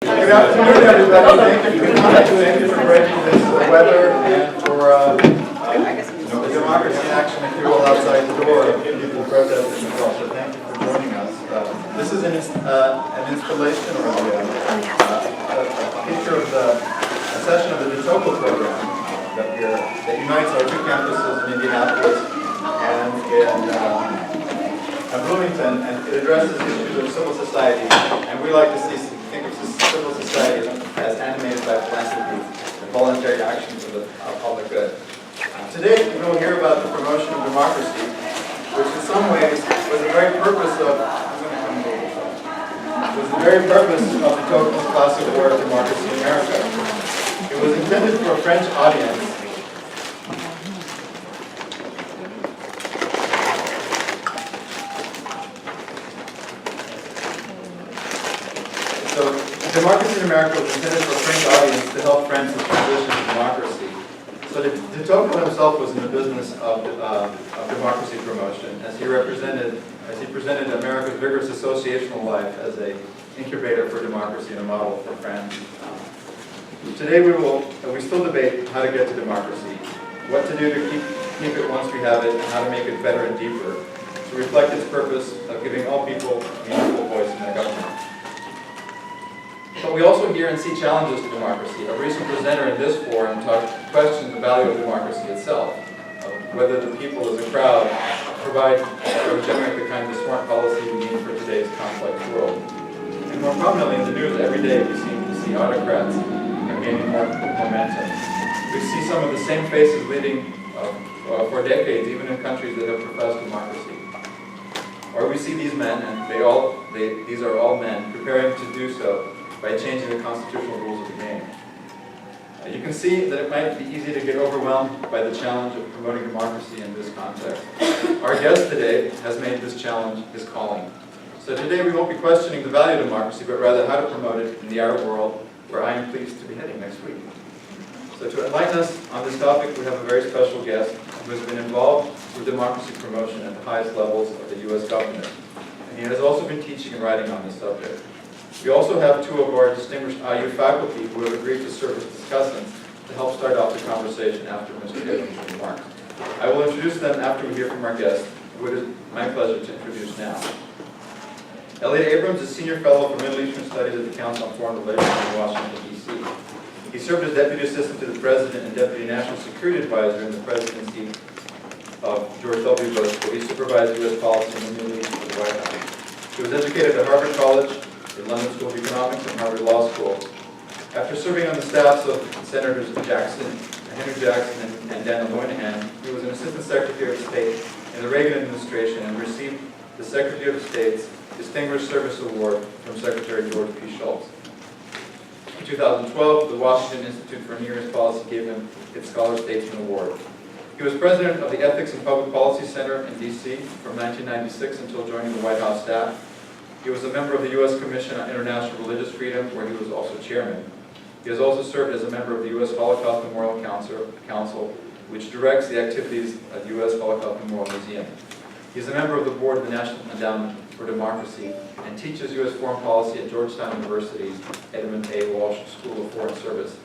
Good afternoon, everybody. Thank you for braving this weather and for the democracy in action if you're all outside the door of people protesting as well. So thank you for joining us. This is an installation or a picture of a session of the Ditoko program that unites our two campuses in Indianapolis and in Bloomington, and it addresses issues of civil society. And we like to think of civil society as animated by philanthropy and voluntary action for the public good. Today we will hear about the promotion of democracy, which in some ways was the very purpose of the Tocqueville's classic work, Democracy in America. It was intended for a French audience. So, Democracy in America was intended for a French audience to help France in transition to democracy. So de Tocqueville himself was in the business of democracy promotion, as he presented America's vigorous associational life as an incubator for democracy and a model for France. Today we still debate how to get to democracy, what to do to keep it once we have it, and how to make it better and deeper, to reflect its purpose of giving all people a meaningful voice in their government. But we also hear and see challenges to democracy. A recent presenter in this forum questioned the value of democracy itself, whether the people as a crowd provide or generate the kind of smart policy we need for today's complex world. And more prominently in the news every day we seem to see autocrats gaining more momentum. We see some of the same faces leading for decades, even in countries that have professed democracy. Or we see these men, and these are all men, preparing to do so by changing the constitutional rules of the game. You can see that it might be easy to get overwhelmed by the challenge of promoting democracy in this context. Our guest today has made this challenge his calling. So today we won't be questioning the value of democracy, but rather how to promote it in the Arab world, where I am pleased to be heading next week. So to enlighten us on this topic, we have a very special guest who has been involved with democracy promotion at the highest levels of the U.S. government. And he has also been teaching and writing on this subject. We also have two of our distinguished IU faculty who have agreed to serve as discussants to help start off the conversation after Mr. Abrams' remarks. I will introduce them after we hear from our guest, who it is my pleasure to introduce now. Elliott Abrams is Senior Fellow for Middle Eastern Studies at the Council on Foreign Relations in Washington, D.C. He served as Deputy Assistant to the President and Deputy National Security Advisor in the presidency of George W. Bush, where he supervised U.S. policy in the Middle East for the White House. He was educated at Harvard College, the London School of Economics, and Harvard Law School. After serving on the staffs of Senators Henry Jackson and Daniel Moynihan, he was an Assistant Secretary of State in the Reagan administration and received the Secretary of State's Distinguished Service Award from Secretary George P. Shultz. In 2012, the Washington Institute for Near-East Policy gave him its Scholar Statesman Award. He was president of the Ethics and Public Policy Center in D.C. from 1996 until joining the White House staff. He was a member of the U.S. Commission on International Religious Freedom, where he was also chairman. He has also served as a member of the U.S. Holocaust Memorial Council, which directs the activities of the U.S. Holocaust Memorial Museum. He is a member of the board of the National Endowment for Democracy and teaches U.S. foreign policy at Georgetown University's Edmund A. Walsh School of Foreign Service.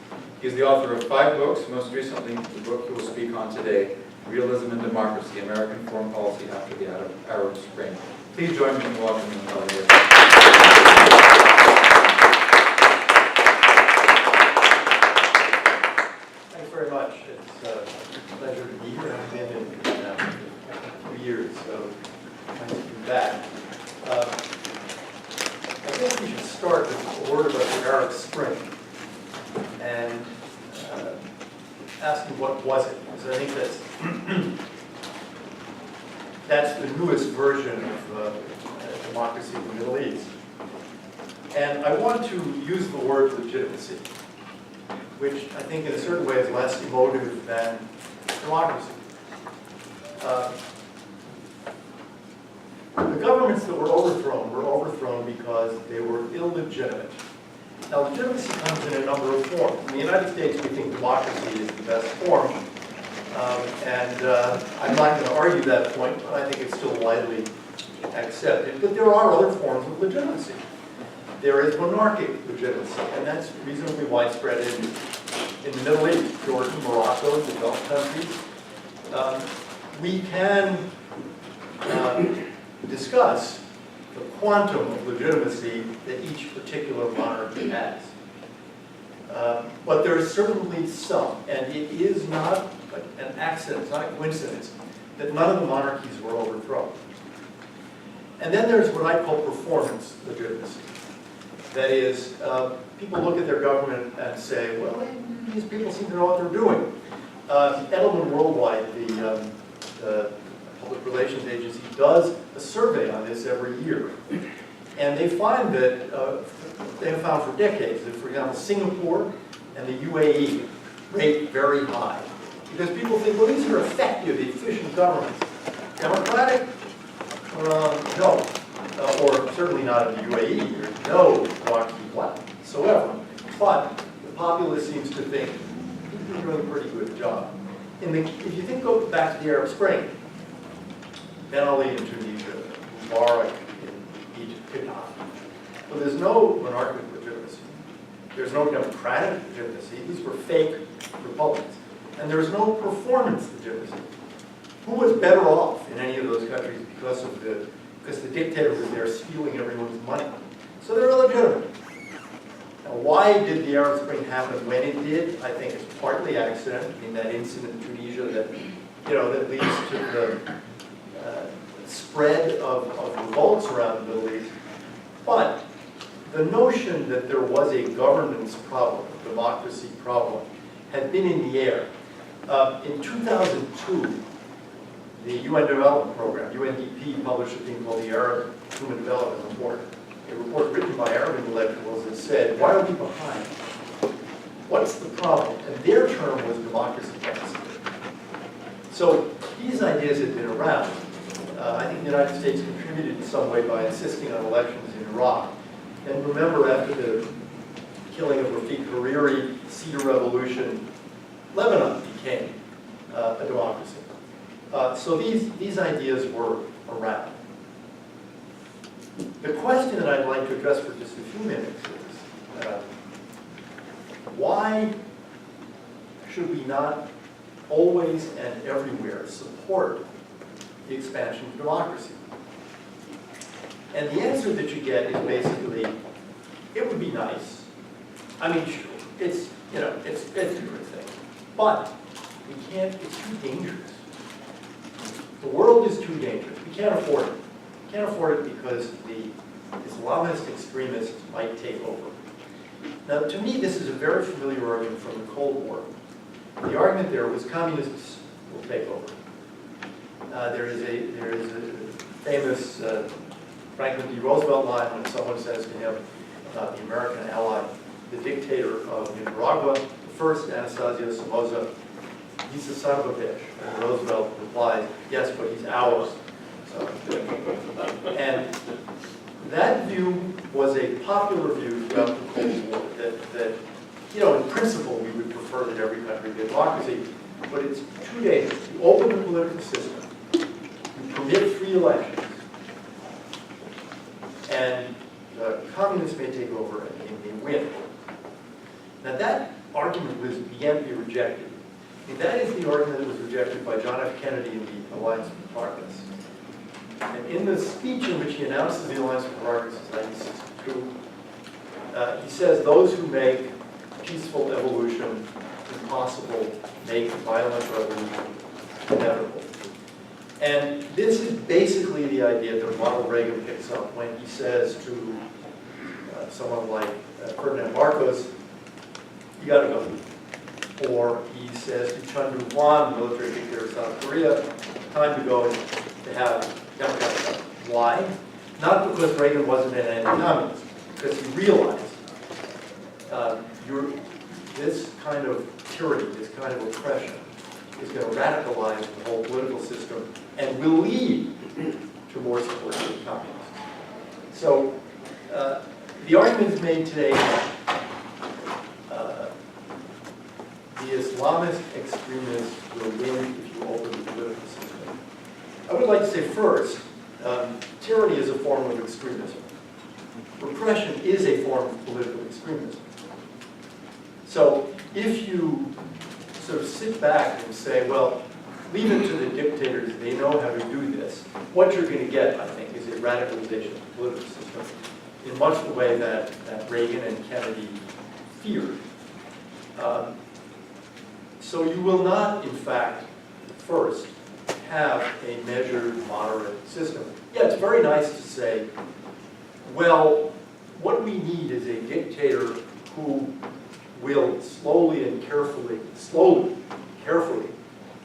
He is the author of 5 books, most recently the book he will speak on today, Realism and Democracy, American Foreign Policy After the Arab Spring. Please join me in welcoming Elliott. Thanks very much. It's a pleasure to be here. I've been in 2 years, so nice to be back. I think we should start with a word about the Arab Spring and asking what was it, because I think that's the newest version of democracy in the Middle East. And I want to use the word legitimacy, which I think in a certain way is less emotive than democracy. The governments that were overthrown because they were illegitimate. Now, legitimacy comes in a number of forms. In the United States, we think democracy is the best form. I'm not going to argue that point, but I think it's still widely accepted. But there are other forms of legitimacy. there is monarchic legitimacy, and that's reasonably widespread in the Middle East, Jordan, Morocco, the Gulf countries. We can discuss the quantum of legitimacy that each particular monarchy has. But there is certainly some, and it is not an accident, it's not a coincidence, that none of the monarchies were overthrown. And then there's what I call performance legitimacy. That is, people look at their government and say, well, these people seem to know what they're doing. Edelman Worldwide, the public relations agency, does a survey on this every year. And they find that, they have found for decades that, for example, Singapore and the UAE rate very high. Because people think, well, these are effective, efficient governments. Democratic? No. Or certainly not in the UAE. There's no democracy whatsoever. But the populace seems to think they're doing a pretty good job. If you go back to the Arab Spring, Ben Ali in Tunisia, Mubarak in Egypt, Gaddafi. Well, there's no monarchical legitimacy. There's no democratic legitimacy. These were fake republics. And there's no performance legitimacy. Who was better off in any of those countries because the dictator was there stealing everyone's money? So they're illegitimate. Now, why did the Arab Spring happen when it did? I think it's partly accident. I mean, that incident in Tunisia that leads to the spread of revolts around the Middle East. But the notion that there was a governance problem, a democracy problem, had been in the air. In 2002, the UN Development Program, UNDP, published a thing called the Arab Human Development Report. A report written by Arab intellectuals that said, why are we behind? What's the problem? And their term was democracy deficit. So these ideas had been around. I think the United States contributed in some way by insisting on elections in Iraq. And remember, after the killing of Rafiq Hariri, Cedar Revolution, Lebanon became a democracy. So these ideas were around. The question that I'd like to address for just a few minutes is, why should we not always and everywhere support the expansion of democracy? And the answer that you get is basically, it would be nice. I mean, sure, it's a good thing. But we can't, it's too dangerous. The world is too dangerous. We can't afford it. We can't afford it because the Islamist extremists might take over. Now, to me, this is a very familiar argument from the Cold War. The argument there was communists will take over. There is a famous Franklin D. Roosevelt line when someone says to him about the American ally, the dictator of Nicaragua, the first, Anastasio Somoza, he's the son of a bitch. And Roosevelt replies, yes, but he's ours. So, and that view was a popular view throughout the Cold War, that in principle, we would prefer that every country be a democracy, but it's too dangerous. You open the political system, you permit free elections, and the communists may take over and they win. Now that argument began to be rejected. And that is the argument that was rejected by John F. Kennedy in the Alliance for Progress. And in the speech in which he announces the Alliance for Progress in 1962, he says those who make peaceful evolution impossible make violent revolution inevitable. And this is basically the idea that Ronald Reagan picks up when he says to someone like Ferdinand Marcos, you gotta go. Or he says to Chun Doo-hwan, the military dictator of South Korea, time to go and to have democratic government. Why? Not because Reagan wasn't an anti-communist, because he realized this kind of tyranny, this kind of oppression, is going to radicalize the whole political system and will lead to more support for the communists. So the argument is made today that the Islamist extremists will win if you open the political system. I would like to say first, tyranny is a form of extremism. repression is a form of political extremism. So if you sort of sit back and say, well, leave it to the dictators, they know how to do this, what you're going to get, I think, is a radicalization of the political system in much the way that Reagan and Kennedy feared. So you will not, in fact, first, have a measured, moderate system. Yeah, it's very nice to say, well, what we need is a dictator who will slowly, carefully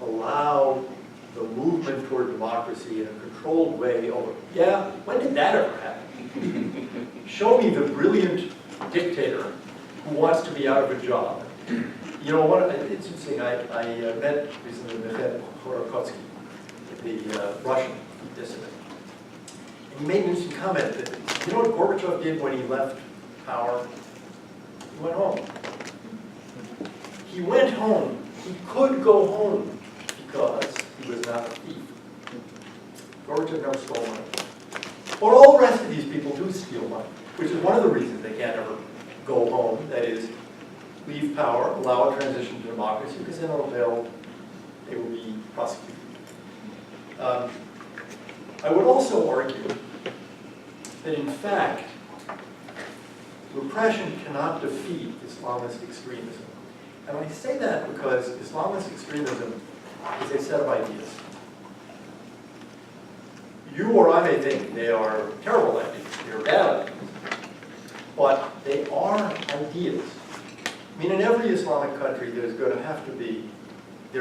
allow the movement toward democracy in a controlled way over. Yeah, when did that ever happen? Show me the brilliant dictator who wants to be out of a job. You know, it's interesting, I met recently with Khodorkovsky, the Russian dissident. And he made an interesting comment that, you know what Gorbachev did when he left power? He went home. He went home. He could go home because he was not a thief. Gorbachev never stole money. But all the rest of these people do steal money, which is one of the reasons they can't ever go home. That is, leave power, allow a transition to democracy, because then they will be prosecuted. I would also argue that, in fact, repression cannot defeat Islamist extremism. And I say that because Islamist extremism is a set of ideas. You or I may think they are terrible ideas, they are bad ideas, but they are ideas. I mean, in every Islamic country, there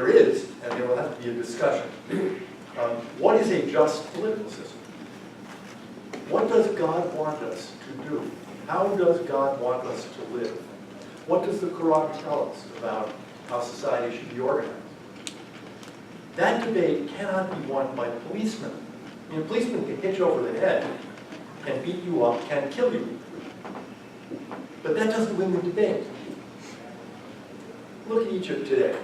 is, and there will have to be a discussion. What is a just political system? What does God want us to do? How does God want us to live? What does the Quran tell us about how society should be organized? That debate cannot be won by policemen. I mean, a policeman can hit you over the head, can beat you up, can kill you. But that doesn't win the debate. Look at Egypt today.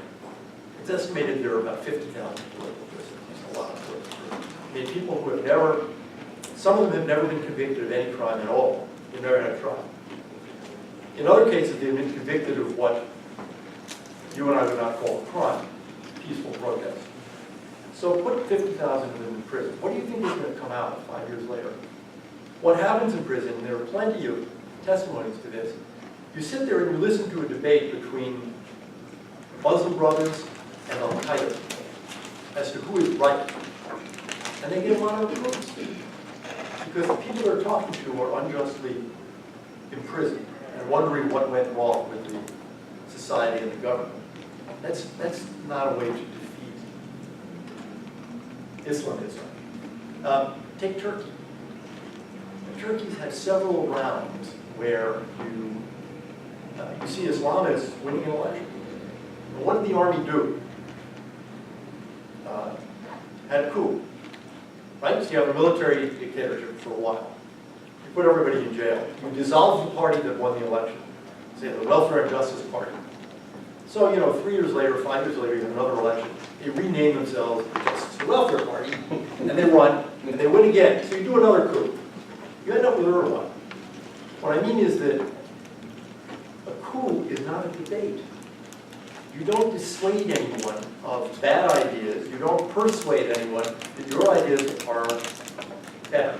It's estimated there are about 50,000 political prisoners. That's a lot of political prisoners. I mean, people who have never, some of them have never been convicted of any crime at all. They've never had a trial. In other cases, they've been convicted of what you and I would not call a crime, peaceful protest. So put 50,000 of them in prison. What do you think is going to come out 5 years later? What happens in prison, and there are plenty of testimonies to this, you sit there and you listen to a debate between Muslim brothers and Al-Qaeda as to who is right. And they get a lot of proofs. Because the people they're talking to are unjustly imprisoned and wondering what went wrong with the society and the government. That's not a way to defeat Islamism. Take Turkey. Turkey's had several rounds where you see Islamists winning an election. And what did the army do? Had a coup. Right? So you have a military dictatorship for a while. You put everybody in jail. You dissolve the party that won the election. Say the Welfare and Justice Party. So, 3 years later, 5 years later, you have another election. They rename themselves the Welfare Party, and they run, and they win again. So you do another coup. You end up with Erdogan. What I mean is that a coup is not a debate. You don't dissuade anyone of bad ideas. You don't persuade anyone that your ideas are better.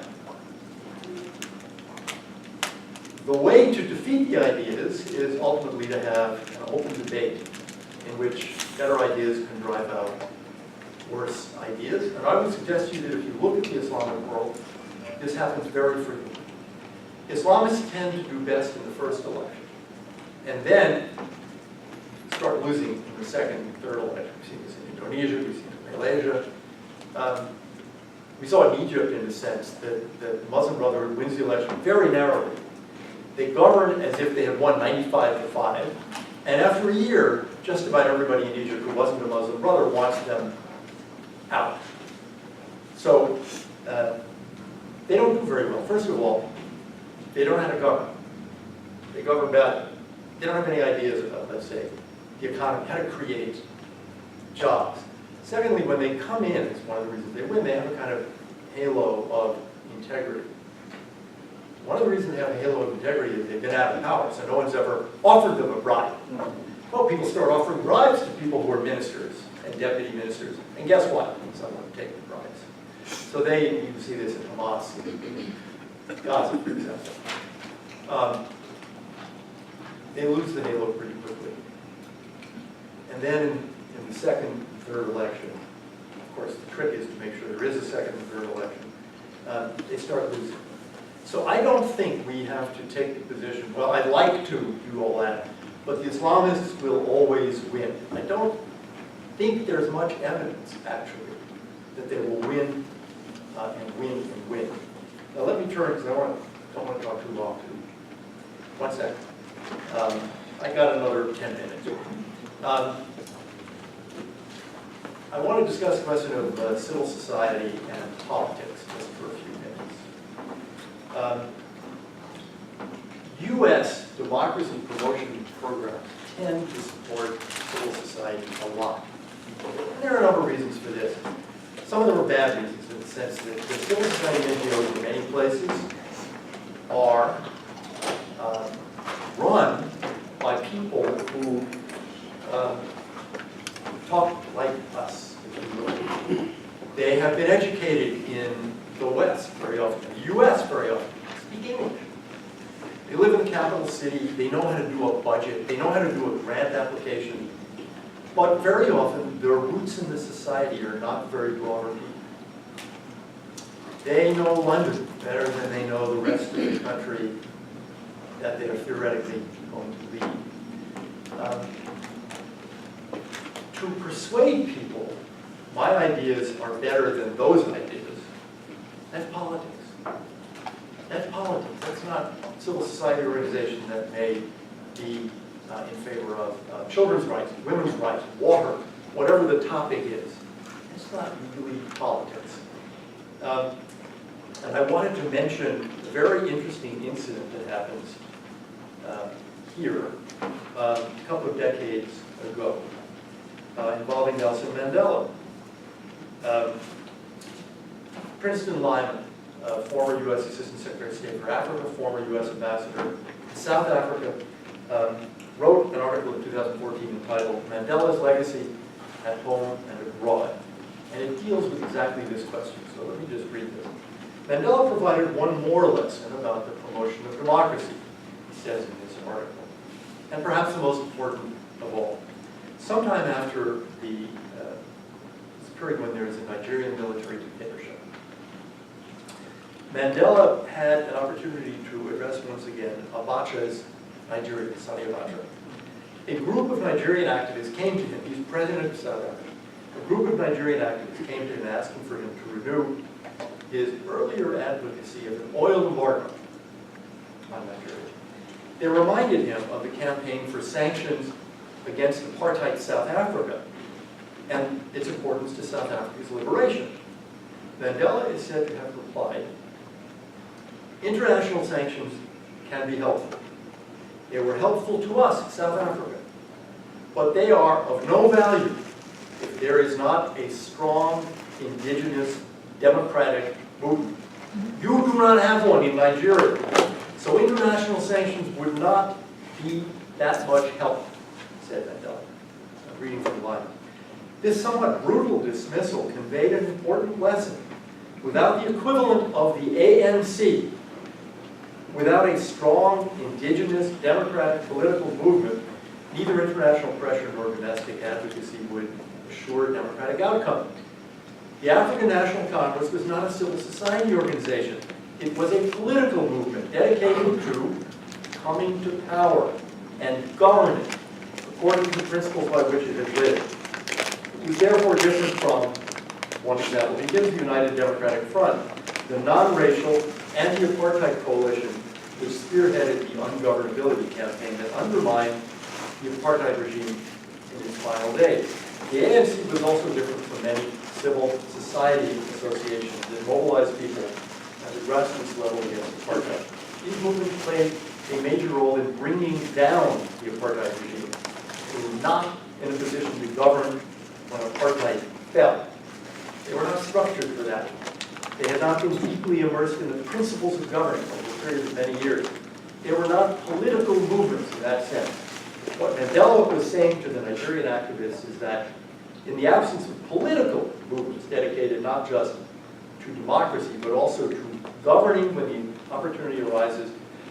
The way to defeat the ideas is ultimately to have an open debate in which better ideas can drive out worse ideas. And I would suggest to you that if you look at the Islamic world, this happens very frequently. Islamists tend to do best in the first election, and then start losing in the second and third election. We've seen this in Indonesia, we've seen it in Malaysia. We saw in Egypt, in a sense, that the Muslim Brotherhood wins the election very narrowly. They govern as if they had won 95-5, and after a year, just about everybody in Egypt who wasn't a Muslim brother wants them out. So they don't do very well. First of all, they don't know how to govern. They govern badly. They don't have any ideas about, let's say, the economy, how to create jobs. Secondly, when they come in, it's one of the reasons they win, they have a kind of halo of integrity. one of the reasons they have a halo of integrity is they've been out of power, so no one's ever offered them a bribe. Well, people start offering bribes to people who are ministers and deputy ministers, and guess what? Someone will take the bribes. So you can see this in Hamas, Gaza, for example. They lose the halo pretty quickly. And then in the second and third election, of course, the trick is to make sure there is a second and third election, they start losing. So I don't think we have to take the position, well, I'd like to do all that, but the Islamists will always win. I don't think there's much evidence, actually, that they will win and win and win. Now let me turn, because I don't want to talk too long. 1 second. I got another 10 minutes. I want to discuss the question of civil society and politics just for a few minutes. U.S. democracy promotion programs tend to support civil society a lot. And there are a number of reasons for this. Some of them are bad reasons in the sense that the civil society NGOs in many places are run by people who talk like us, if you will. They have been educated in the West very often, in the U.S. very often, speak English. They live in the capital city, they know how to do a budget, they know how to do a grant application, but very often their roots in the society are not very broad. They know London better than they know the rest of the country that they are theoretically going to lead. To persuade people my ideas are better than those ideas, that's politics. That's politics. That's not a civil society organization that may be in favor of children's rights, women's rights, water, whatever the topic is. It's not really politics. And I wanted to mention a very interesting incident that happens here a couple of decades ago involving Nelson Mandela. Princeton Lyman, former U.S. Assistant Secretary of State for Africa, former U.S. Ambassador to South Africa, wrote an article in 2014 entitled Mandela's Legacy at Home and Abroad. And it deals with exactly this question. So let me just read this. Mandela provided one more lesson about the promotion of democracy, he says in this article. And perhaps the most important of all. Sometime after this period when there is a Nigerian military dictatorship, Mandela had an opportunity to address once again Abacha's Nigeria, Sani Abacha. A group of Nigerian activists came to him, he's president of South Africa. A group of Nigerian activists came to him asking for him to renew his earlier advocacy of an oil embargo on Nigeria. They reminded him of the campaign for sanctions against apartheid South Africa and its importance to South Africa's liberation. Mandela is said to have replied, international sanctions can be helpful. They were helpful to us, South Africa, but they are of no value if there is not a strong, indigenous, democratic movement. You do not have one in Nigeria, so international sanctions would not be that much help, said Mandela. I'm reading from the line. This somewhat brutal dismissal conveyed an important lesson. Without the equivalent of the ANC, without a strong, indigenous, democratic political movement, neither international pressure nor domestic advocacy would assure a democratic outcome. The African National Congress was not a civil society organization. It was a political movement dedicated to coming to power and governing according to the principles by which it had lived. It was therefore different from, one example, he gives the United Democratic Front, the non-racial anti-apartheid coalition which spearheaded the ungovernability campaign that undermined the apartheid regime in its final days. The ANC was also different from many civil society associations that mobilized people at the grassroots level against apartheid. These movements played a major role in bringing down the apartheid regime. They were not in a position to govern when apartheid fell. They were not structured for that. They had not been deeply immersed in the principles of government over period of many years. They were not political movements in that sense. What Mandela was saying to the Nigerian activists is that in the absence of political movements dedicated not just to democracy, but also to governing when the opportunity arises,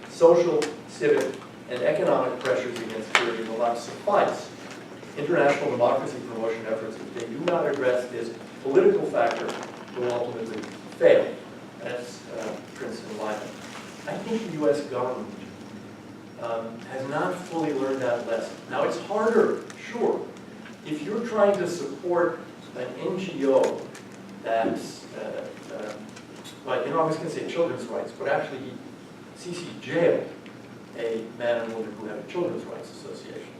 social, civic, and economic pressures against tyranny will not suffice. International democracy promotion efforts, if they do not address this political factor, will ultimately fail. That's Princeton Lyman. I think the U.S. government has not fully learned that lesson. Now, it's harder, sure. If you're trying to support an NGO that's, like, I was going to say children's rights, but actually CC jailed a man and woman who had a children's rights association.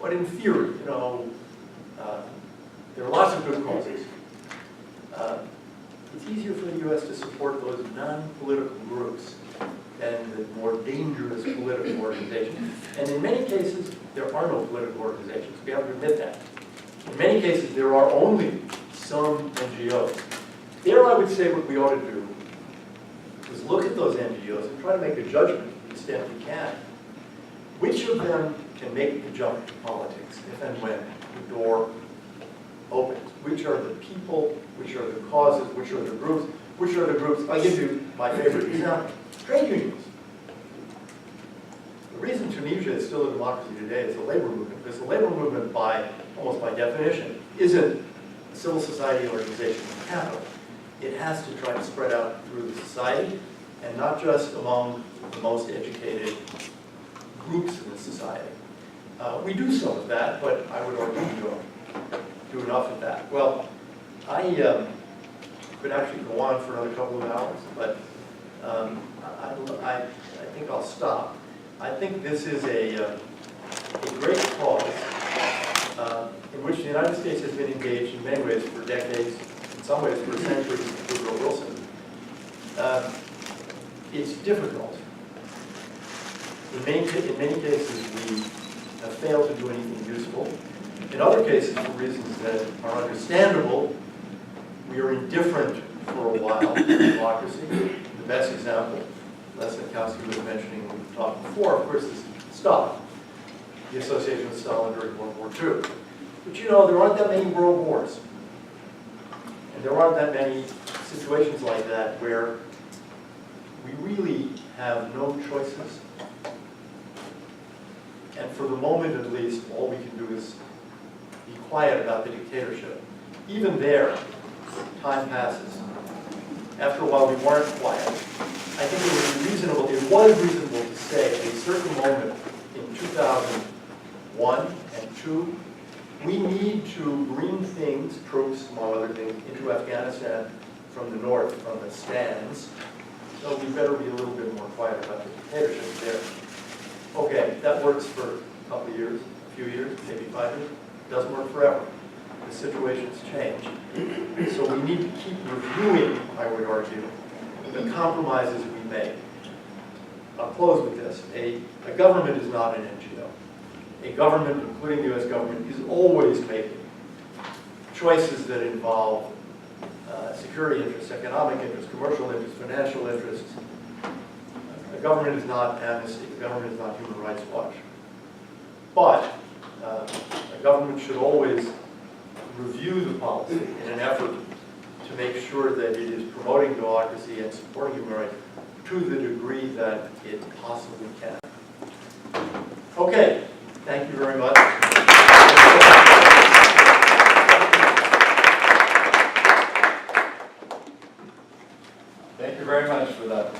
But in theory, there are lots of good causes. It's easier for the U.S. to support those non-political groups than the more dangerous political organizations. And in many cases, there are no political organizations. We have to admit that. In many cases, there are only some NGOs. There, I would say what we ought to do is look at those NGOs and try to make a judgment to the extent we can. Which of them can make the jump to politics if and when the door opens? Which are the people, which are the causes, which are the groups, I'll give you my favorite example, trade unions. The reason Tunisia is still a democracy today is the labor movement, because the labor movement, almost by definition, isn't a civil society organization of capital. It has to try to spread out through the society, and not just among the most educated groups in the society. We do some of that, but I would argue we don't do enough of that. Well, I could actually go on for another couple of hours, but I think I'll stop. I think this is a great cause in which the United States has been engaged in many ways for decades, in some ways for centuries with Woodrow Wilson. It's difficult. In many cases, we have failed to do anything useful. In other cases, for reasons that are understandable, we are indifferent for a while to democracy. The best example, Les Nikowski was mentioning when we talked before, of course, is Stalin, the association with Stalin during World War II. But there aren't that many world wars. And there aren't that many situations like that where we really have no choices. And for the moment, at least, all we can do is be quiet about the dictatorship. Even there, time passes. After a while, we weren't quiet. I think it was reasonable to say at a certain moment in 2001 and 2002, we need to bring things, troops, among other things, into Afghanistan from the north, from the stands. So we better be a little bit more quiet about the dictatorship there. Okay, that works for a couple of years, a few years, maybe 5 years. It doesn't work forever. The situations change. So we need to keep reviewing, I would argue, the compromises we make. I'll close with this. A government is not an NGO. A government, including the U.S. government, is always making choices that involve security interests, economic interests, commercial interests, financial interests. The government is not Amnesty. The government is not Human Rights Watch. But a government should always review the policy in an effort to make sure that it is promoting democracy and supporting human rights to the degree that it possibly can. Okay, thank you very much. Thank you very much for that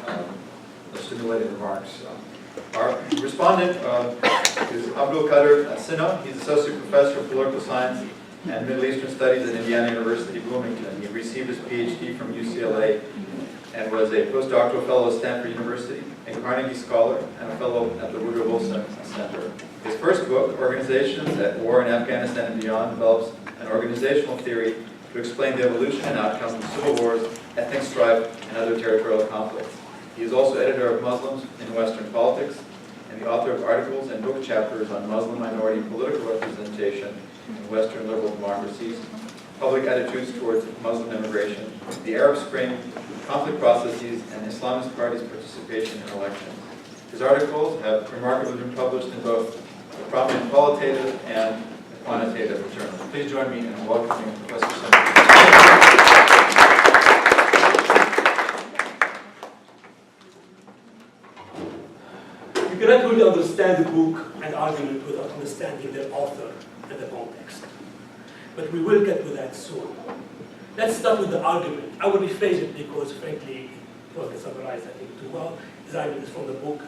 stimulating remarks. Our respondent is Abdul Qadir Sinha. He's Associate Professor of Political Science and Middle Eastern Studies at Indiana University, Bloomington. He received his PhD from UCLA and was a postdoctoral fellow at Stanford University, a Carnegie Scholar, and a fellow at the Woodrow Wilson Center. His first book, Organizations at War in Afghanistan and Beyond, develops an organizational theory to explain the evolution and outcomes of civil wars, ethnic strife, and other territorial conflicts. He is also editor of Muslims in Western Politics and the author of articles and book chapters on Muslim minority political representation in Western liberal democracies, public attitudes towards Muslim immigration, the Arab Spring, conflict processes, and Islamist parties' participation in elections. His articles have remarkably been published in both the prominent qualitative and the quantitative journals. Please join me in welcoming Professor Simon. You cannot really understand the book and argument without understanding the author and the context. But we will get to that soon. Let's start with the argument. I will rephrase it because, frankly, it wasn't summarized, I think, too well. This argument is from the book.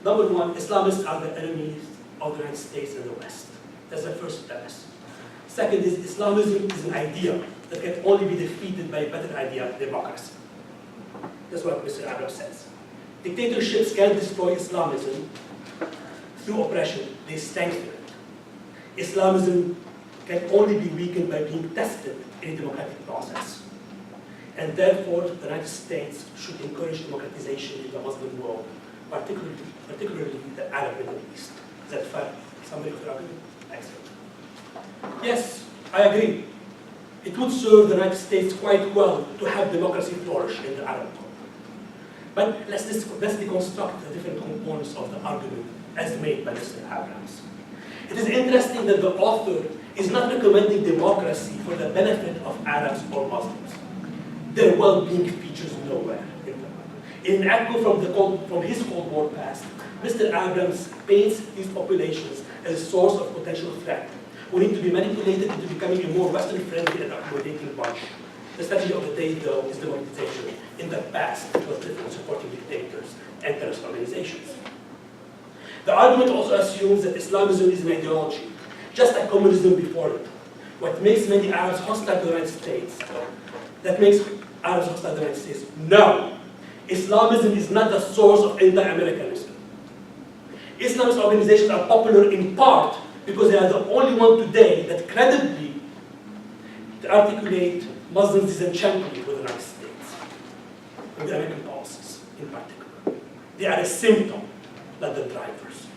Number one, Islamists are the enemies of the United States and the West. That's the first premise. Second is Islamism is an idea that can only be defeated by a better idea, democracy. That's what Mr. Abrams says. Dictatorships can destroy Islamism through oppression. They strengthen it. Islamism can only be weakened by being tested in a democratic process. And therefore, the United States should encourage democratization in the Muslim world, particularly the Arab Middle East. Is that fair? Somebody of the argument? Excellent. Yes, I agree. It would serve the United States quite well to have democracy flourish in the Arab world. But let's deconstruct the different components of the argument as made by Mr. Abrams. It is interesting that the author is not recommending democracy for the benefit of Arabs or Muslims. Their well-being features nowhere in the book. In an echo from his Cold War past, Mr. Abrams paints these populations as a source of potential threat, who need to be manipulated into becoming a more Western-friendly and accommodating bunch. The strategy of the day, though, is democratization. In the past, it was different, supporting dictators and terrorist organizations. The argument also assumes that Islamism is an ideology, just like communism before it. What makes many Arabs hostile to the United States? That makes Arabs hostile to the United States? No. Islamism is not the source of anti-Americanism. Islamist organizations are popular in part because they are the only one today that credibly articulate Muslims' disenchantment with the United States, with the American policies in particular. They are a symptom, not the drivers.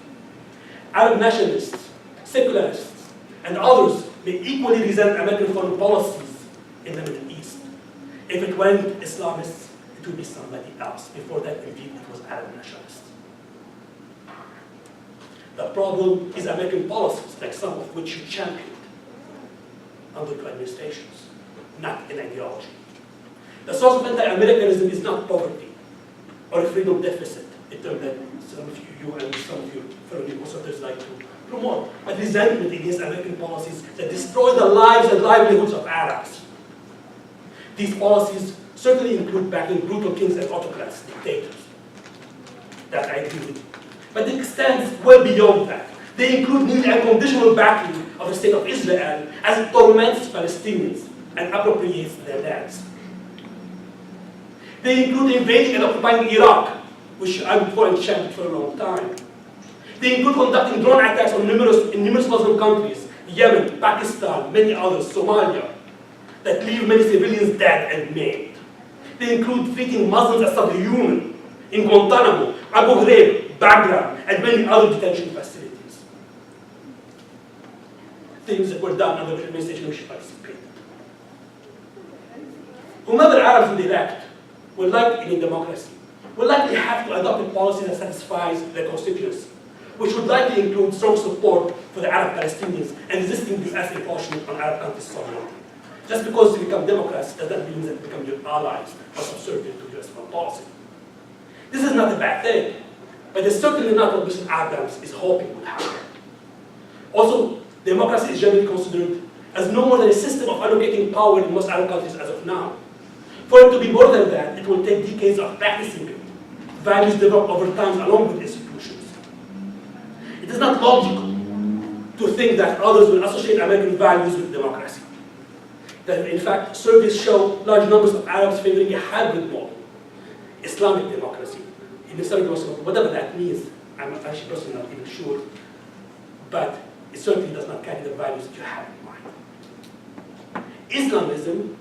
Arab nationalists, secularists, and others may equally resent American foreign policies in the Middle East. If it weren't Islamists, it would be somebody else. Before that, indeed, it was Arab nationalists. The problem is American policies, like some of which you championed under two administrations, not an ideology. The source of anti-Americanism is not poverty or a freedom deficit, a term that some of you and some of your fellow conservatives like to promote, but resentment against American policies that destroy the lives and livelihoods of Arabs. These policies certainly include backing brutal kings and autocrats, dictators. That I agree with. But it extends well beyond that. They include nearly unconditional backing of the state of Israel as it torments Palestinians and appropriates their lands. They include invading and occupying Iraq, which I would for and championed for a long time. They include conducting drone attacks in numerous Muslim countries, Yemen, Pakistan, many others, Somalia, that leave many civilians dead and maimed. They include treating Muslims as subhuman in Guantanamo, Abu Ghraib, Bagram, and many other detention facilities. Things that were done under the administration which participated. Whomever Arabs would elect will like in a democracy, will likely have to adopt a policy that satisfies their constituents, which would likely include strong support for the Arab Palestinians and resisting US encroachment on Arab countries' sovereignty. Just because they become democrats does not mean that they become your allies or subservient to US foreign policy. This is not a bad thing, but it's certainly not what Mr. Abrams is hoping would happen. Also, democracy is generally considered as no more than a system of allocating power in most Arab countries as of now. For it to be more than that, it will take decades of practicing it. Values develop over time along with institutions. It is not logical to think that others will associate American values with democracy. That in fact, surveys show large numbers of Arabs favoring a hybrid model, Islamic democracy, in Islamic democracy, whatever that means. I'm actually personally not even sure, but it certainly does not carry the values that you have in mind. Islamism,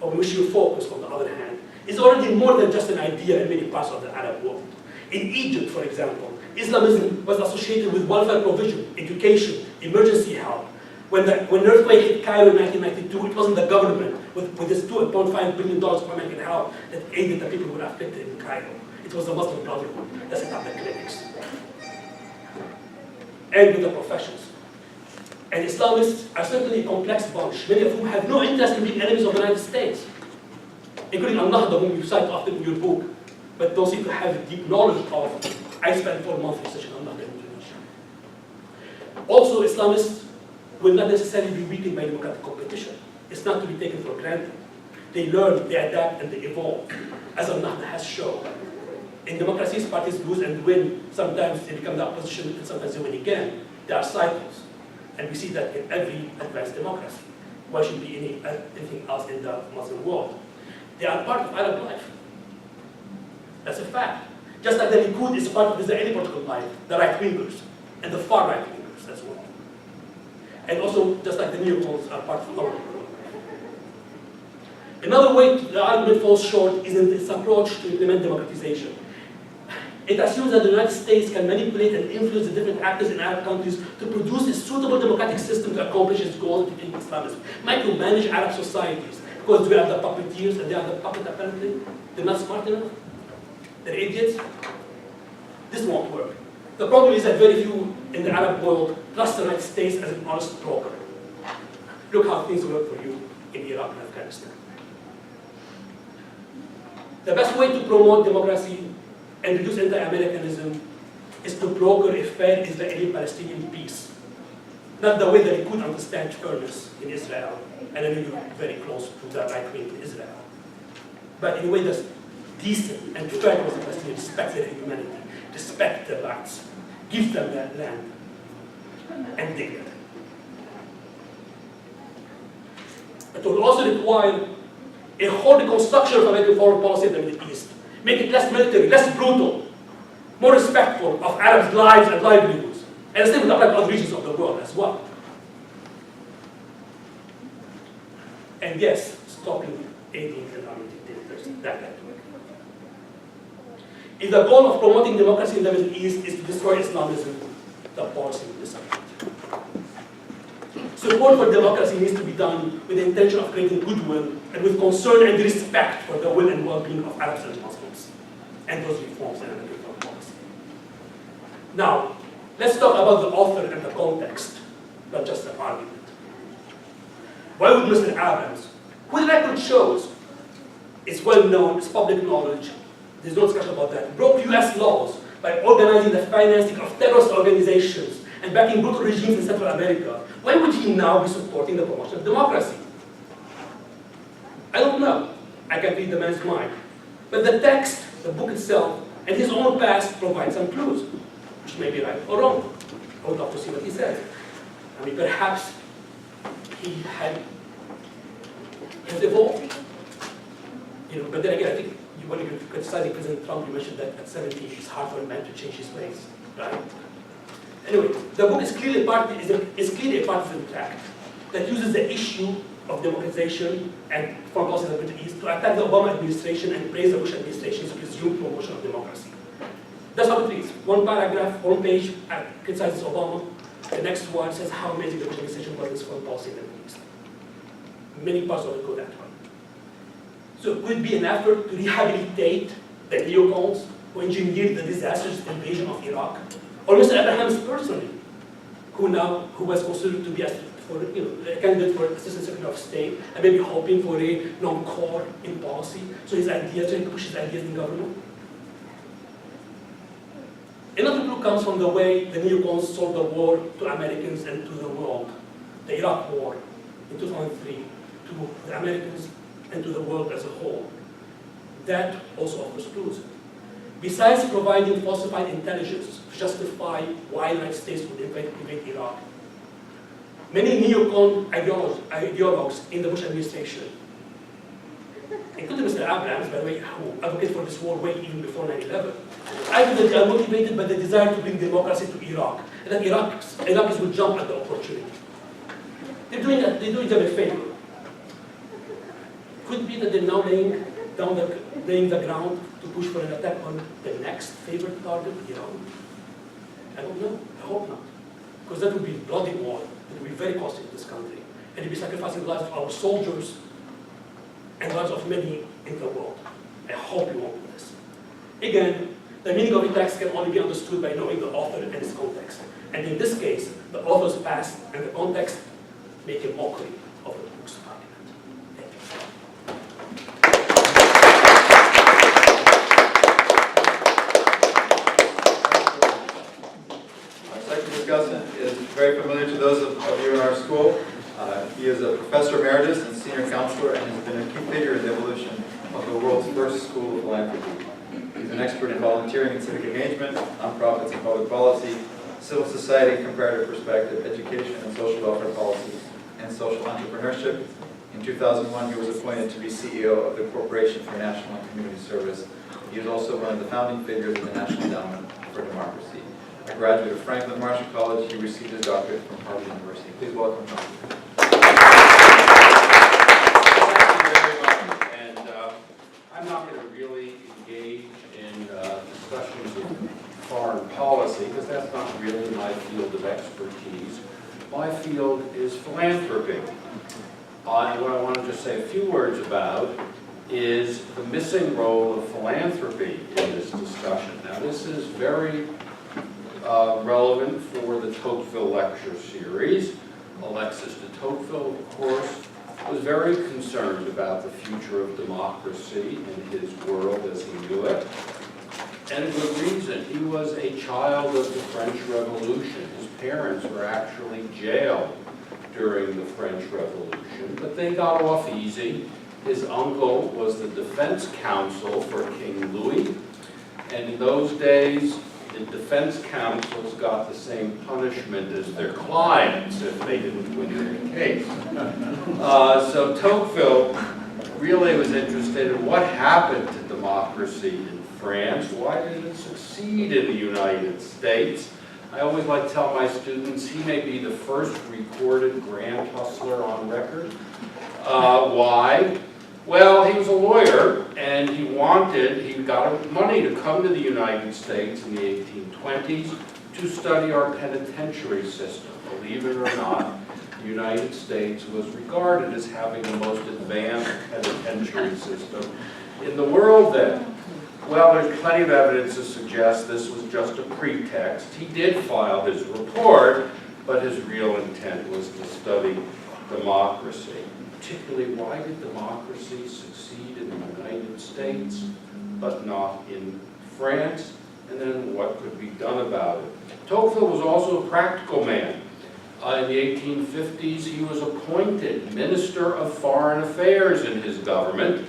on which you focus, on the other hand, is already more than just an idea in many parts of the Arab world. In Egypt, for example, Islamism was associated with welfare provision, education, emergency help. When the earthquake hit Cairo in 1992, it wasn't the government, with this $2.5 billion of American help that aided the people who were afflicted in Cairo. It was the Muslim Brotherhood that set up the clinics. And with the professions. And Islamists are certainly a complex bunch, many of whom have no interest in being enemies of the United States, including Al-Nahda, whom you cite often in your book, but don't seem to have a deep knowledge of. I spent 4 months researching Al-Nahda in Indonesia. Also, Islamists will not necessarily be weakened by democratic competition. It's not to be taken for granted. They learn, they adapt, and they evolve, as Al-Nahda has shown. In democracies, parties lose and win. Sometimes they become the opposition, and sometimes they win again. There are cycles. And we see that in every advanced democracy. Why should be anything else in the Muslim world? They are part of Arab life. That's a fact. Just like the Likud is part of Israeli political life, the right-wingers, and the far right-wingers as well. And also, just like the neocons are part of our political life. Another way the argument falls short is in its approach to implement democratization. It assumes that the United States can manipulate and influence the different actors in Arab countries to produce a suitable democratic system to accomplish its goal of defeating Islamism. Micromanage Arab societies, because we are the puppeteers and they are the puppet apparently. They're not smart enough. They're idiots. This won't work. The problem is that very few in the Arab world trust the United States as an honest broker. Look how things work for you in Iraq and Afghanistan. The best way to promote democracy and reduce anti-Americanism is to broker a fair Israeli-Palestinian peace. Not the way that we could understand fairness in Israel, and I know you're very close to the right wing in Israel. But in a way that's decent and fair towards the Palestinians, respect their humanity, respect their rights, give them their land, and dignity. It will also require a whole reconstruction of American foreign policy in the Middle East. Make it less military, less brutal, more respectful of Arabs' lives and livelihoods. And the same would apply to other regions of the world as well. And yes, stopping aiding and arming dictators, that can do it. If the goal of promoting democracy in the Middle East is to destroy Islamism, the policy will disappoint. Support for democracy needs to be done with the intention of creating goodwill and with concern and respect for the will and well-being of Arabs and Muslims, and those reforms and American foreign policy. Now, let's talk about the author and the context, not just the argument. Why would Mr. Abrams, who the record shows, it's well known, it's public knowledge, there's no discussion about that, broke US laws by organizing the financing of terrorist organizations and backing brutal regimes in Central America, why would he now be supporting the promotion of democracy? I don't know. I can't read the man's mind. But the text, the book itself, and his own past provide some clues, which may be right or wrong. I would love to see what he says. I mean, perhaps he has evolved. You know, but then again, I think when you're criticizing President Trump, you mentioned that at 70 it's hard for a man to change his ways, right? Anyway, the book is clearly a partisan tract that uses the issue of democratization and foreign policy in the Middle East to attack the Obama administration and praise the Bush administration's presumed promotion of democracy. That's how it reads. One paragraph, one page criticizes Obama. The next one says how amazing the Bush administration was in its foreign policy in the Middle East. Many parts of it go that way. So it could be an effort to rehabilitate the neocons who engineered the disastrous invasion of Iraq, or Mr. Abrams personally, who was considered to be a candidate for Assistant Secretary of State, and maybe hoping for a non-core in policy, so his ideas, trying to push his ideas in government. Another clue comes from the way the neocons sold the war to Americans and to the world, the Iraq War in 2003, to the Americans and to the world as a whole. That also offers clues. Besides providing falsified intelligence to justify why the United States would invade Iraq, many neocon ideologues in the Bush administration, including Mr. Abrams, by the way, who advocated for this war way even before 9/11, argue that they are motivated by the desire to bring democracy to Iraq, and that Iraqis will jump at the opportunity. They're doing them a favor. Could be that they're now laying the ground to push for an attack on the next favorite target, Iran. I don't know. I hope not. Because that would be a bloody war. It would be very costly to this country. And it'd be sacrificing the lives of our soldiers and ones of many in the world. I hope you won't do this. Again, the meaning of a text can only be understood by knowing the author and its context. And in this case, the author's past and the context make a mockery of the book's argument. Thank you. Our second discussant is very familiar to those of you in our school. He is a professor emeritus and senior counselor and has been a key figure in the evolution of the world's first school of philanthropy. He's an expert in volunteering and civic engagement, nonprofits and public policy, civil society, comparative perspective, education and social welfare policy, and social entrepreneurship. In 2001, he was appointed to be CEO of the Corporation for National and Community Service. He is also one of the founding figures of the National Endowment for Democracy. A graduate of Franklin Marshall College, he received his doctorate from Harvard University. Please welcome him. I'm not going to really engage in discussions of foreign policy because that's not really my field of expertise. My field is philanthropy. And what I want to just say a few words about is the missing role of philanthropy in this discussion. Now, this is very relevant for the Tocqueville lecture series. Alexis de Tocqueville, of course, was very concerned about the future of democracy in his world as he knew it. And a good reason. He was a child of the French Revolution. His parents were actually jailed during the French Revolution, but they got off easy. His uncle was the defense counsel for King Louis, and in those days, the defense counsels got the same punishment as their clients if they didn't win their case. So Tocqueville really was interested in what happened to democracy in France. Why did it succeed in the United States? I always like to tell my students he may be the first recorded grand hustler on record. Why? Well, he was a lawyer, and he got money to come to the United States in the 1820s to study our penitentiary system. Believe it or not, the United States was regarded as having the most advanced penitentiary system in the world then. Well, there's plenty of evidence to suggest this was just a pretext. He did file his report, but his real intent was to study democracy. Particularly, why did democracy succeed in the United States, but not in France? And then what could be done about it? Tocqueville was also a practical man. In the 1850s, he was appointed Minister of Foreign Affairs in his government.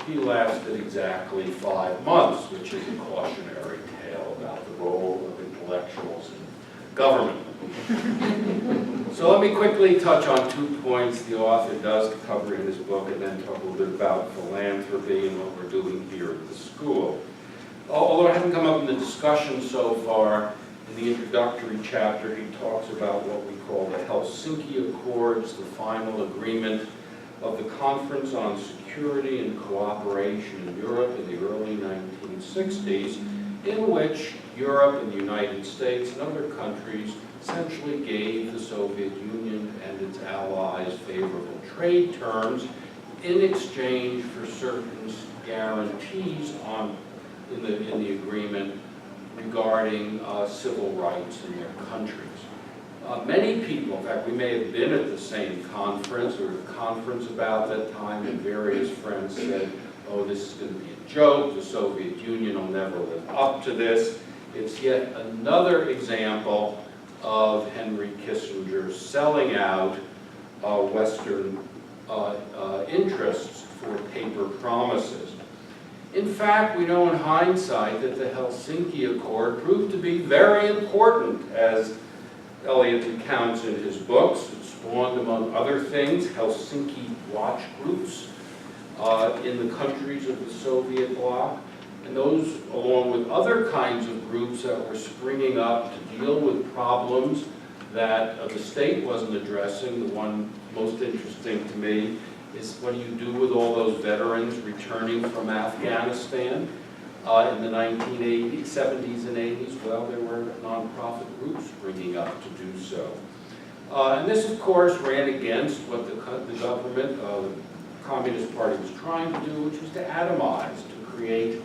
He lasted exactly 5 months, which is a cautionary tale about the role of intellectuals in government. So let me quickly touch on 2 points the author does cover in his book, and then talk a little bit about philanthropy and what we're doing here at the school. Although it hasn't come up in the discussion so far, in the introductory chapter he talks about what we call the Helsinki Accords, the final agreement of the Conference on Security and Cooperation in Europe in the early 1960s, in which Europe and the United States and other countries essentially gave the Soviet Union and its allies favorable trade terms in exchange for certain guarantees in the agreement regarding civil rights in their countries. Many people, in fact, we may have been at the same conference or a conference about that time, and various friends said, oh, this is going to be a joke, the Soviet Union will never live up to this. It's yet another example of Henry Kissinger selling out Western interests for paper promises. In fact, we know in hindsight that the Helsinki Accord proved to be very important, as Elliott recounts in his books. It spawned, among other things, Helsinki watch groups in the countries of the Soviet bloc. And those, along with other kinds of groups that were springing up to deal with problems that the state wasn't addressing. The one most interesting to me is what do you do with all those veterans returning from Afghanistan in the 1980s, 70s and 80s? Well, there were nonprofit groups springing up to do so. And this, of course, ran against what the government, Communist Party was trying to do, which was to atomize, to create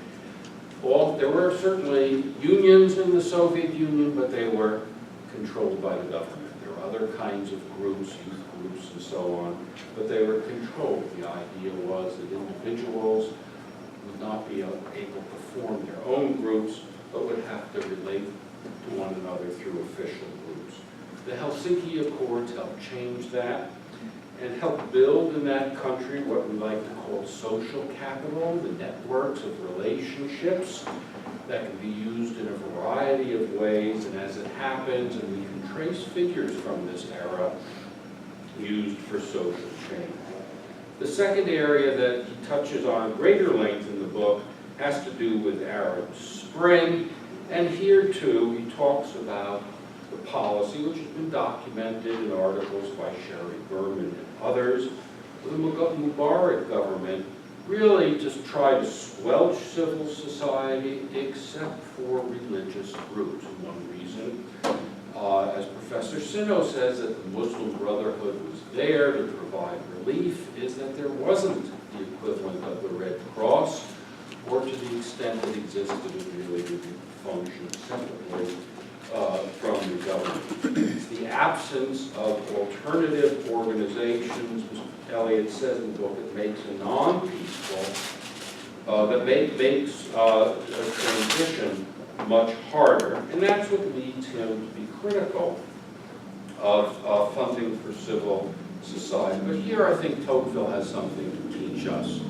there were certainly unions in the Soviet Union, but they were controlled by the government. There were other kinds of groups, youth groups and so on, but they were controlled. The idea was that individuals would not be able to form their own groups, but would have to relate to one another through official groups. The Helsinki Accords helped change that and helped build in that country what we like to call social capital, the networks of relationships that can be used in a variety of ways, and as it happens, and we can trace figures from this era used for social change. The second area that he touches on at greater length in the book has to do with Arab Spring, and here too he talks about the policy, which has been documented in articles by Sherry Berman and others. The Mubarak government really just tried to squelch civil society except for religious groups. And one reason, as Professor Sino says, that the Muslim Brotherhood was there to provide relief is that there wasn't the equivalent of the Red Cross, or to the extent it existed, it really didn't function separately from the government. It's the absence of alternative organizations, as Elliott says in the book, it makes a non-peaceful, that makes a transition much harder, and that's what leads him to be critical of funding for civil society. But here I think Tocqueville has something to teach us.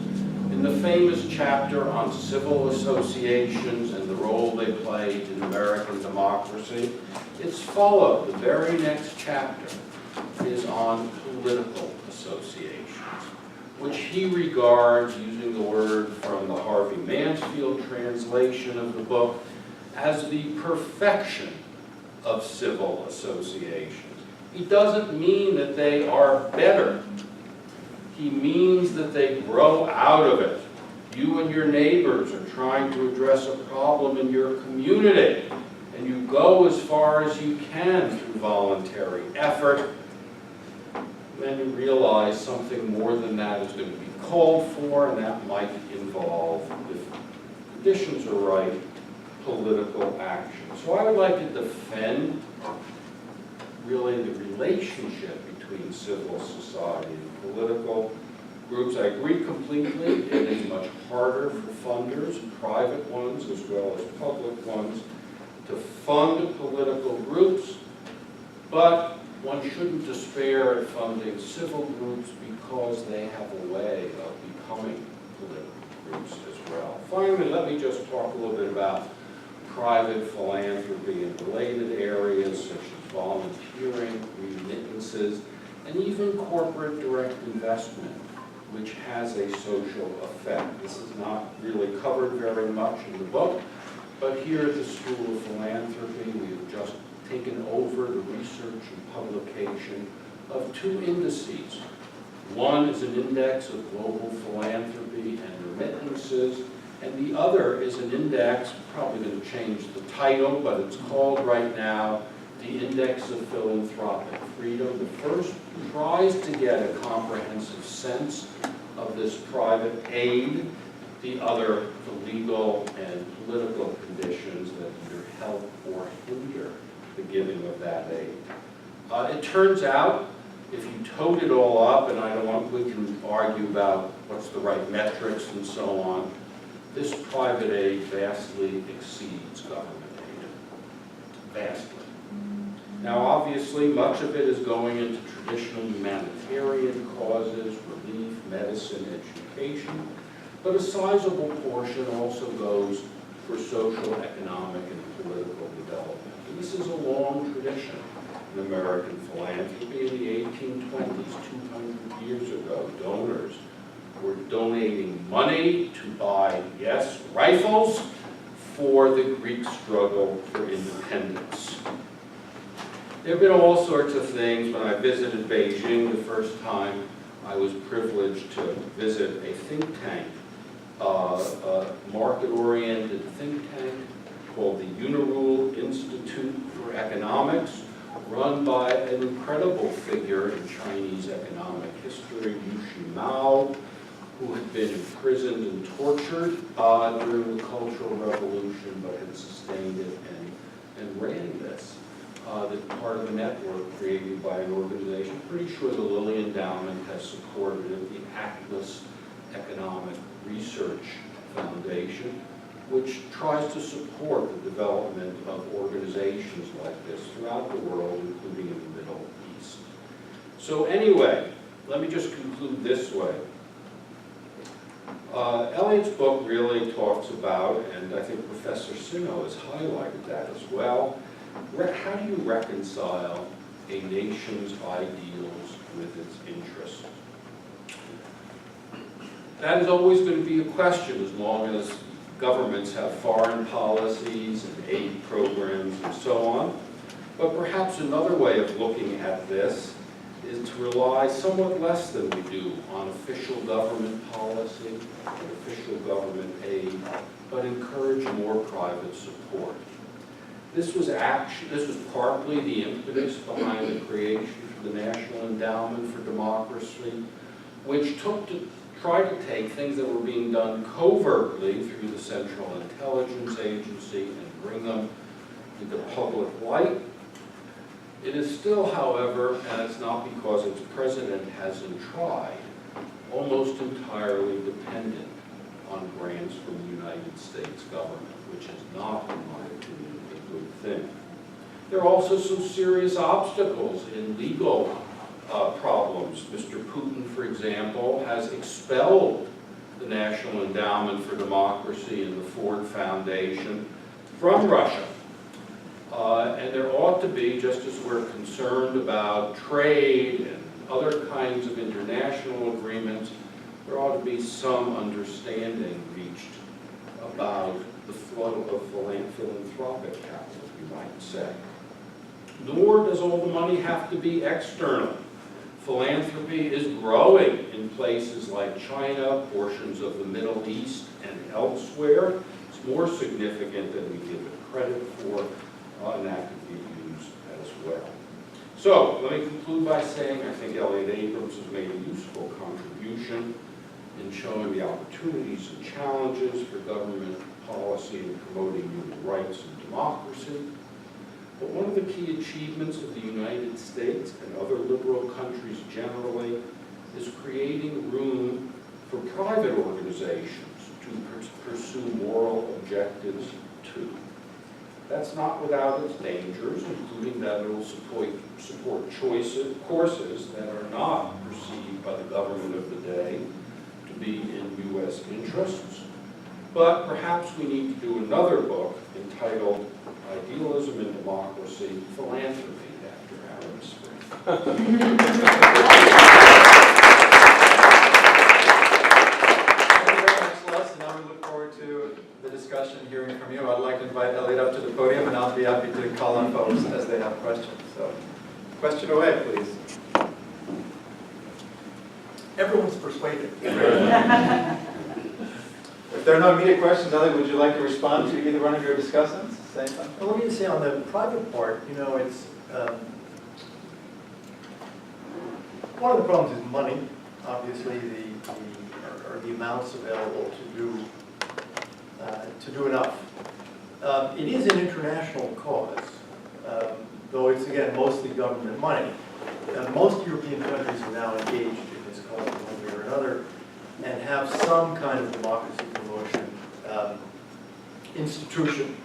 In the famous chapter on civil associations and the role they played in American democracy, it's followed. The very next chapter is on political associations, which he regards, using the word from the Harvey Mansfield translation of the book, as the perfection of civil associations. He doesn't mean that they are better. He means that they grow out of it. You and your neighbors are trying to address a problem in your community, and you go as far as you can through voluntary effort. Then you realize something more than that is going to be called for, and that might involve, if conditions are right, political action. So I would like to defend really the relationship between civil society and political groups. I agree completely. It is much harder for funders, private ones as well as public ones, to fund political groups, but one shouldn't despair at funding civil groups because they have a way of becoming political groups as well. Finally, let me just talk a little bit about private philanthropy in related areas such as volunteering, remittances, and even corporate direct investment, which has a social effect. This is not really covered very much in the book, but here at the School of Philanthropy, we have just taken over the research and publication of two indices. One is an index of global philanthropy and remittances, and the other is an index, probably going to change the title, but it's called right now the Index of Philanthropic Freedom. The first tries to get a comprehensive sense of this private aid, the other, the legal and political conditions that either help or hinder the giving of that aid. It turns out, if you total it all up, and we can argue about what's the right metrics and so on, this private aid vastly exceeds government aid. Vastly. Now, obviously, much of it is going into traditional humanitarian causes, relief, medicine, education, but a sizable portion also goes for social, economic, and political development. And this is a long tradition in American philanthropy. In the 1820s, 200 years ago, donors were donating money to buy, yes, rifles for the Greek struggle for independence. There have been all sorts of things. When I visited Beijing the first time, I was privileged to visit a think tank, a market-oriented think tank called the Unirule Institute for Economics, run by an incredible figure in Chinese economic history, Yu Mao, who had been imprisoned and tortured during the Cultural Revolution, but had sustained it and ran this. That part of a network created by an organization. Pretty sure the Lilly Endowment has supported it, the Atlas Economic Research Foundation, which tries to support the development of organizations like this throughout the world, including in the Middle East. So anyway, let me just conclude this way. Elliott's book really talks about, and I think Professor Sino has highlighted that as well, how do you reconcile a nation's ideals with its interests? That is always going to be a question as long as governments have foreign policies and aid programs and so on. But perhaps another way of looking at this is to rely somewhat less than we do on official government policy and official government aid, but encourage more private support. This was partly the impetus behind the creation of the National Endowment for Democracy, which tried to take things that were being done covertly through the Central Intelligence Agency and bring them into public light. It is still, however, and it's not because its president hasn't tried, almost entirely dependent on grants from the United States government, which is not, in my opinion, a good thing. There are also some serious obstacles in legal problems. Mr. Putin, for example, has expelled the National Endowment for Democracy and the Ford Foundation from Russia. And there ought to be, just as we're concerned about trade and other kinds of international agreements, there ought to be some understanding reached about the flow of philanthropic capital, you might say. Nor does all the money have to be external. Philanthropy is growing in places like China, portions of the Middle East, and elsewhere. It's more significant than we give it credit for, and that could be used as well. So, let me conclude by saying I think Elliott Abrams has made a useful contribution in showing the opportunities and challenges for government policy in promoting human rights and democracy. But one of the key achievements of the United States and other liberal countries generally is creating room for private organizations to pursue moral objectives too. That's not without its dangers, including that it will support courses that are not perceived by the government of the day to be in U.S. interests. But perhaps we need to do another book entitled Idealism and Democracy, Philanthropy after Arab Spring. Thank you very much, Les, and now we look forward to the discussion, hearing from you. I'd like to invite Elliott up to the podium, and I'll be happy to call on folks as they have questions. So, question away, please. Everyone's persuaded. If there are no immediate questions, Elliott, would you like to respond to either one of your discussants? Same thing. Well, let me just say on the private part, you know, it's one of the problems is money. Obviously, the amounts available to do enough. It is an international cause, though it's again mostly government money. Most European countries are now engaged in this cause in one way or another, and have some kind of democracy promotion institution.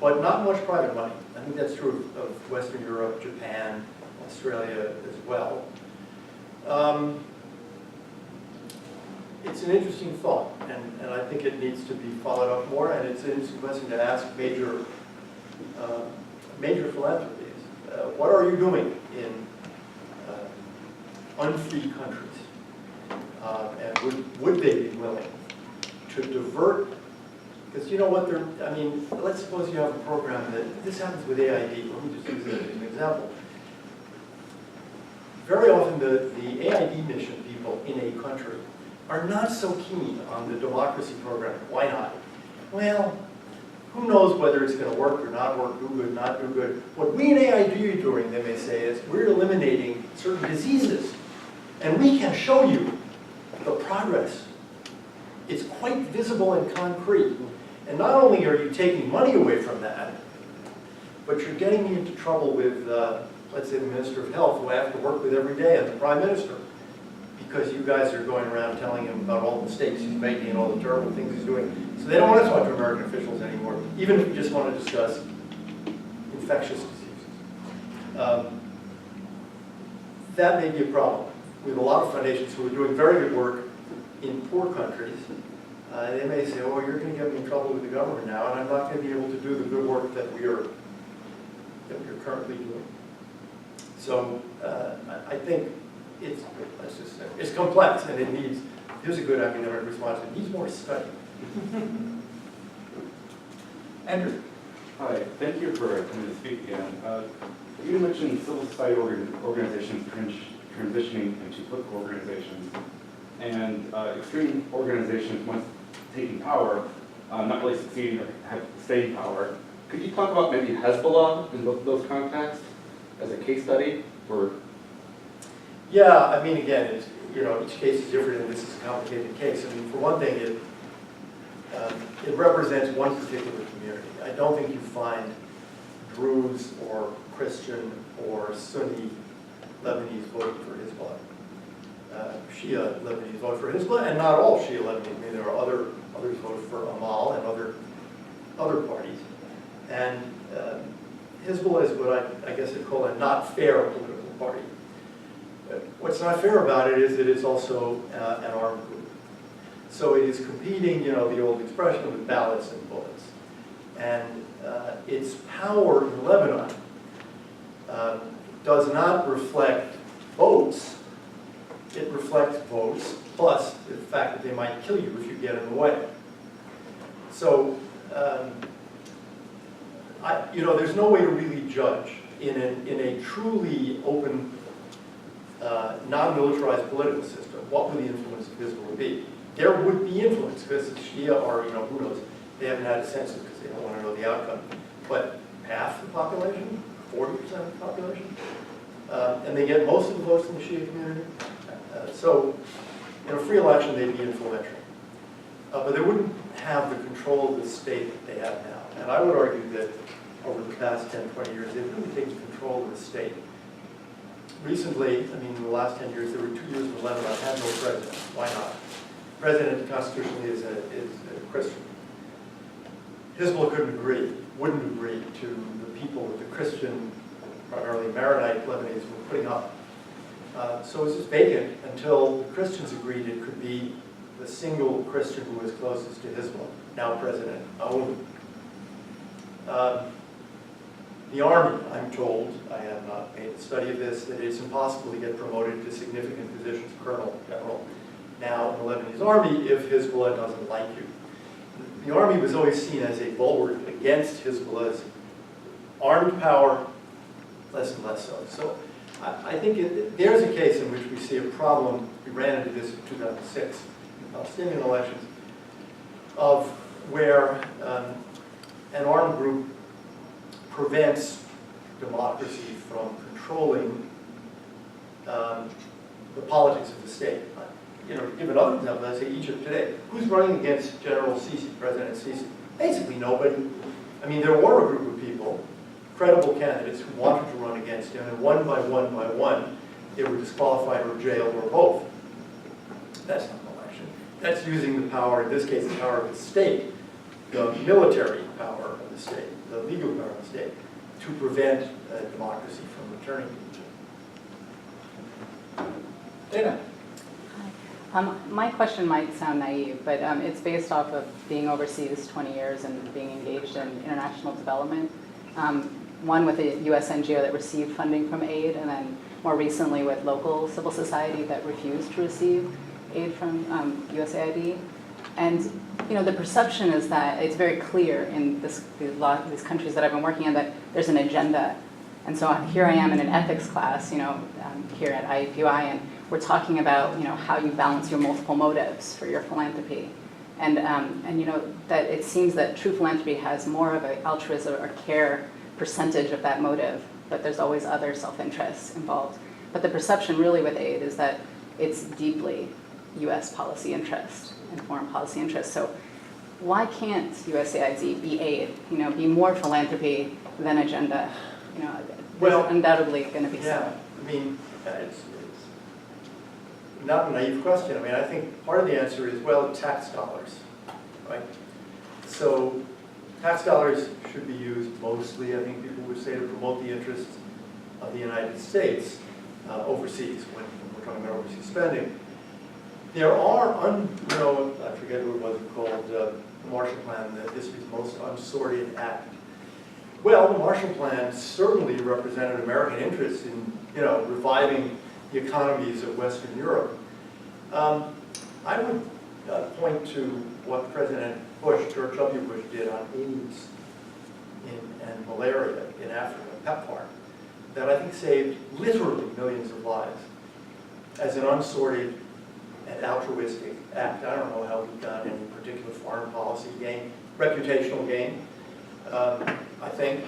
But not much private money. I think that's true of Western Europe, Japan, Australia as well. It's an interesting thought, and I think it needs to be followed up more, and it's an interesting question to ask major philanthropies. What are you doing in unfree countries? And would they be willing to divert? Because you know what, I mean, let's suppose you have a program that, this happens with AID, let me just use it as an example. Very often the AID mission people in a country are not so keen on the democracy program. Why not? Well, who knows whether it's going to work or not work, do good, not do good. What we in AID are doing, they may say, is we're eliminating certain diseases. And we can show you the progress is quite visible and concrete. And not only are you taking money away from that, but you're getting me into trouble with, let's say, the Minister of Health, who I have to work with every day, and the Prime Minister, because you guys are going around telling him about all the mistakes he's making and all the terrible things he's doing. So they don't want to talk to American officials anymore, even if you just want to discuss infectious diseases. That may be a problem. We have a lot of foundations who are doing very good work in poor countries. They may say, oh, you're going to get me in trouble with the government now, and I'm not going to be able to do the good work that we're currently doing. So I think it's, let's just say, it's complex, and it needs, here's a good academic response, it needs more study. Andrew. Hi, thank you for coming to speak again. You mentioned civil society organizations transitioning into political organizations, and extreme organizations, once taking power, not really succeeding or have staying power. Could you talk about maybe Hezbollah in those contexts as a case study? Or Yeah, I mean, again, it's, each case is different, and this is a complicated case. I mean, for one thing, it represents one particular community. I don't think you find Druze or Christian or Sunni Lebanese voting for Hezbollah. Shia Lebanese vote for Hezbollah, and not all Shia Lebanese. I mean, there are others vote for Amal and other parties. And Hezbollah is what I guess I'd call a not fair political party. What's not fair about it is that it's also an armed group. So it is competing, the old expression, with ballots and bullets. And its power in Lebanon does not reflect votes. It reflects votes, plus the fact that they might kill you if you get in the way. So, there's no way to really judge in a truly open, non-militarized political system what would the influence of Hezbollah be. There would be influence, because the Shia are, who knows, they haven't had a census because they don't want to know the outcome. But half the population, 40% of the population, and they get most of the votes in the Shia community. So in a free election, they'd be influential. But they wouldn't have the control of the state that they have now. And I would argue that over the past 10, 20 years, they've really taken control of the state. Recently, in the last 10 years, there were 2 years when Lebanon had no president. Why not? The president constitutionally is a Christian. Hezbollah wouldn't agree to the people that the Christian, primarily Maronite Lebanese, were putting up. So it was just vacant until the Christians agreed it could be the single Christian who was closest to Hezbollah, now President Aoun. The army, I'm told, I have not made a study of this, that it's impossible to get promoted to significant positions, colonel, general, now in the Lebanese army if Hezbollah doesn't like you. The army was always seen as a bulwark against Hezbollah's armed power, less and less so. So I think there's a case in which we see a problem. We ran into this in 2006 in the Palestinian elections, of where an armed group prevents democracy from controlling the politics of the state. To give another example, let's say Egypt today. Who's running against General Sisi, President Sisi? Basically nobody. There were a group of people, credible candidates, who wanted to run against him, and one by one, they were disqualified or jailed or both. That's not an election. That's using the power, in this case, the power of the state, the military power of the state, the legal power of the state, to prevent democracy from returning to Egypt. Dana. My question might sound naive, but it's based off of being overseas 20 years and being engaged in international development. One with a U.S. NGO that received funding from aid, and then more recently with local civil society that refused to receive aid from USAID. And the perception is that it's very clear in these countries that I've been working in that there's an agenda. And so here I am in an ethics class, here at IUPUI, and we're talking about how you balance your multiple motives for your philanthropy, and that it seems that true philanthropy has more of an altruism or care percentage of that motive, but there's always other self-interests involved. But the perception really with aid is that it's deeply US policy interest and foreign policy interest. So why can't USAID be aid, be more philanthropy than agenda? Well, there's undoubtedly going to be Yeah, some. I mean, it's not a naive question. I mean, I think part of the answer is, well, tax dollars, right? So tax dollars should be used mostly, I think people would say, to promote the interests of the United States overseas, when we're talking about overseas spending. There are, I forget what it was called, the Marshall Plan, the history's most unsorted act. Well, the Marshall Plan certainly represented American interests in, reviving the economies of Western Europe. I would point to what President Bush, George W. Bush, did on AIDS and malaria in Africa, PEPFAR, that I think saved literally millions of lives as an unsorted and altruistic act. I don't know how he got any particular foreign policy gain, reputational gain, I think.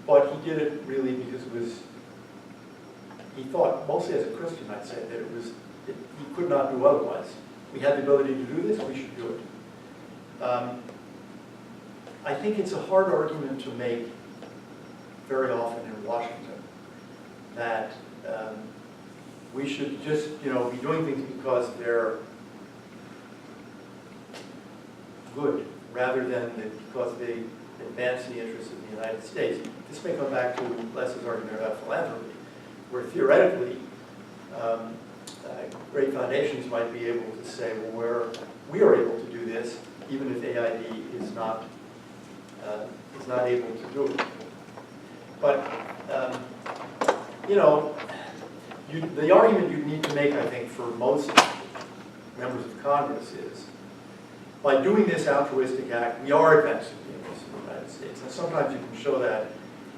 But he did it really because it was, he thought, mostly as a Christian, I'd say, that he could not do otherwise. We had the ability to do this, we should do it. I think it's a hard argument to make very often in Washington that we should just, be doing things because they're good, rather than because they advance the interests of the United States. This may come back to Les's argument about philanthropy, where theoretically, great foundations might be able to say, well, we are able to do this, even if AID is not able to do it. But, the argument you need to make, I think, for most members of Congress is, by doing this altruistic act, we are advancing the interests of the United States. And sometimes you can show that,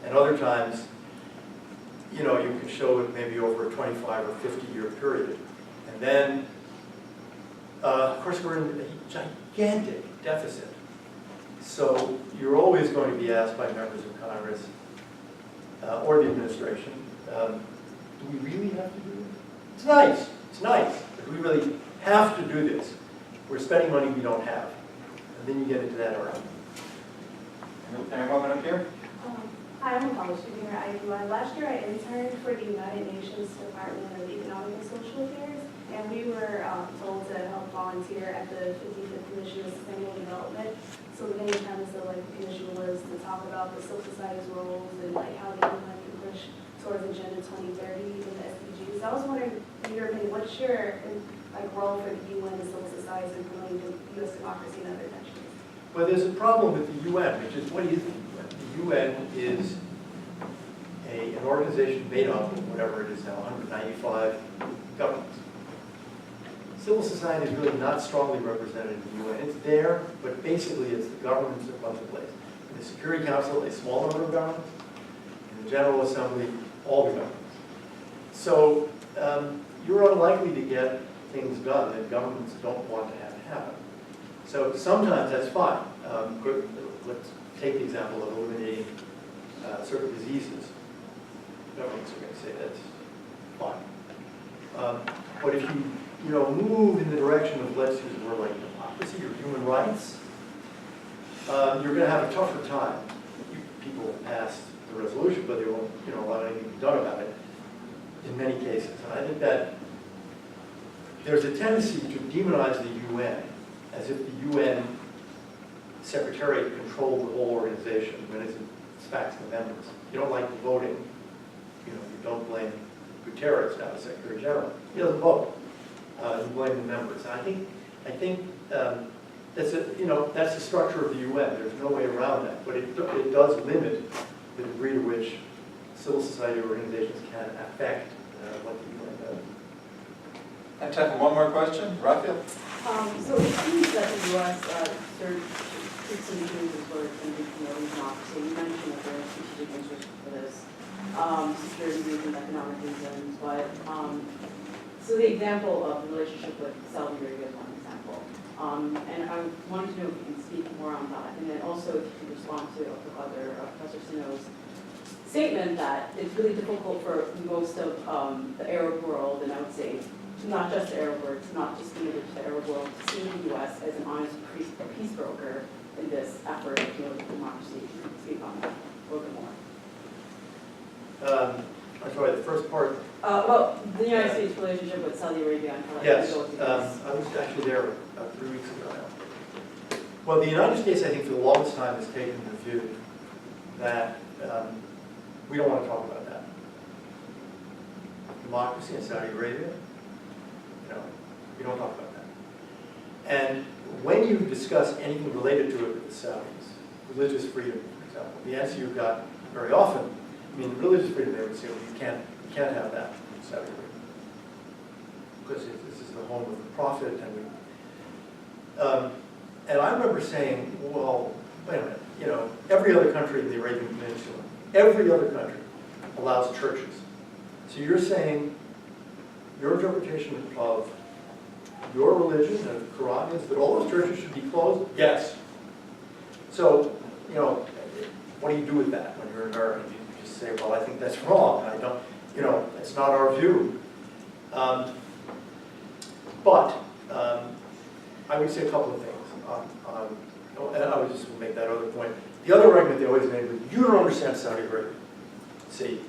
and other times, you can show it maybe over a 25 or 50-year period. And then, of course, we're in a gigantic deficit. So you're always going to be asked by members of Congress or the administration, do we really have to do this? It's nice, but do we really have to do this? We're spending money we don't have. And then you get into that argument. And woman up here? Hi, I'm a college student here at IUI. Last year I interned for the United Nations Department of Economic and Social Affairs, and we were told to help volunteer at the 55th Commission of Sustainable Development. So the main premise of the commission was to talk about the civil society's roles and how the UN can push towards Agenda 2030 and the SDGs. I was wondering, in your opinion, what's your role for the UN and civil society in promoting U.S. democracy in other countries? Well, there's a problem with the UN, which is, what is the UN? The UN is an organization made up of whatever it is now, 195 governments. Civil society is really not strongly represented in the UN. It's there, but basically it's the governments in a bunch of places. In the Security Council, a small number of governments. In the General Assembly, all the governments. So you're unlikely to get things done that governments don't want to have happen. So sometimes that's fine. Let's take the example of eliminating certain diseases. Governments are going to say that's fine. But if you move in the direction of, let's use a word like democracy or human rights, you're going to have a tougher time. People passed the resolution, but they won't, allow anything to be done about it in many cases. And I think that there's a tendency to demonize the UN as if the UN Secretariat controlled the whole organization, when it's in fact the members. You don't like the voting, you don't blame Guterres, now the Secretary General. He doesn't vote. You blame the members. And I think that's the structure of the UN. There's no way around that. But it does limit the degree to which civil society organizations can affect what the UN does. I have time for one more question. Raphael? So it seems that the U.S. frequently uses words in promoting democracy. You mentioned that there are strategic interests for this, security reasons, economic reasons, but so the example of the relationship with Saudi Arabia is one example. And I wanted to know if you can speak more on that, and then also if you can respond to Professor Sino's statement that it's really difficult for most of the Arab world, and I would say not just the Arab world, not just limited to the Arab world, to see the U.S. as an honest peace broker in this effort to promote democracy. Speak on that a little bit more. I'm sorry, the first part. Well, the United States relationship with Saudi Arabia and how Yes, that goes with I was actually there 3 weeks ago now. Well, the United States, I think, for the longest time has taken the view that we don't want to talk about that. Democracy in Saudi Arabia, we don't talk about that. And when you discuss anything related to it with the Saudis, religious freedom, for example, the answer you've got very often, religious freedom, they would say, well, you can't have that in Saudi Arabia. Because this is the home of the prophet, and I remember saying, well, wait a minute, every other country in the Arabian Peninsula, every other country allows churches. So you're saying your interpretation of your religion and the Quran is that all those churches should be closed? Yes. So, what do you do with that when you're an American? You just say, well, I think that's wrong. I don't, it's not our view. But I would say a couple of things. And I would just make that other point. The other argument they always made was, you don't understand Saudi Arabia. See,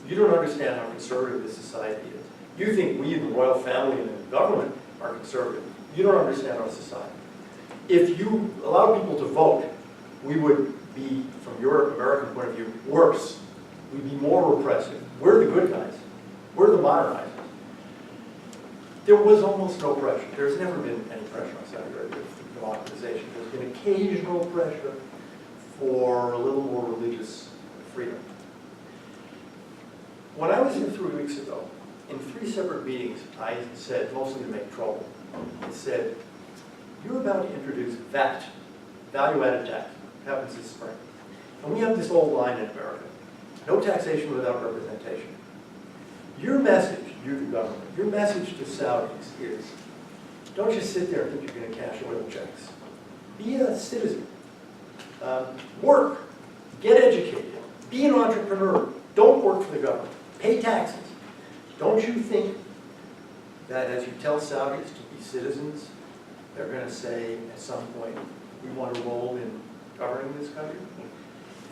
you don't understand how conservative this society is. You think we, the royal family and the government, are conservative. You don't understand our society. If you allow people to vote, we would be, from your American point of view, worse. We'd be more repressive. We're the good guys. We're the modernizers. There was almost no pressure. There's never been any pressure on Saudi Arabia for democratization. There's been occasional pressure for a little more religious freedom. When I was here 3 weeks ago, in 3 separate meetings, I said, mostly to make trouble, I said, you're about to introduce VAT, value-added tax, happens this spring. And we have this old line in America, no taxation without representation. Your message, you the government, your message to Saudis is, don't just sit there and think you're going to cash oil checks. Be a citizen. Work. Get educated. Be an entrepreneur. Don't work for the government. Pay taxes. Don't you think that as you tell Saudis to be citizens, they're going to say at some point, we want to roll in governing this country?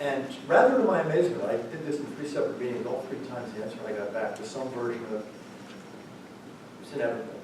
And rather to my amazement, I did this in 3 separate meetings. All 3 times the answer I got back was some version of, it's inevitable.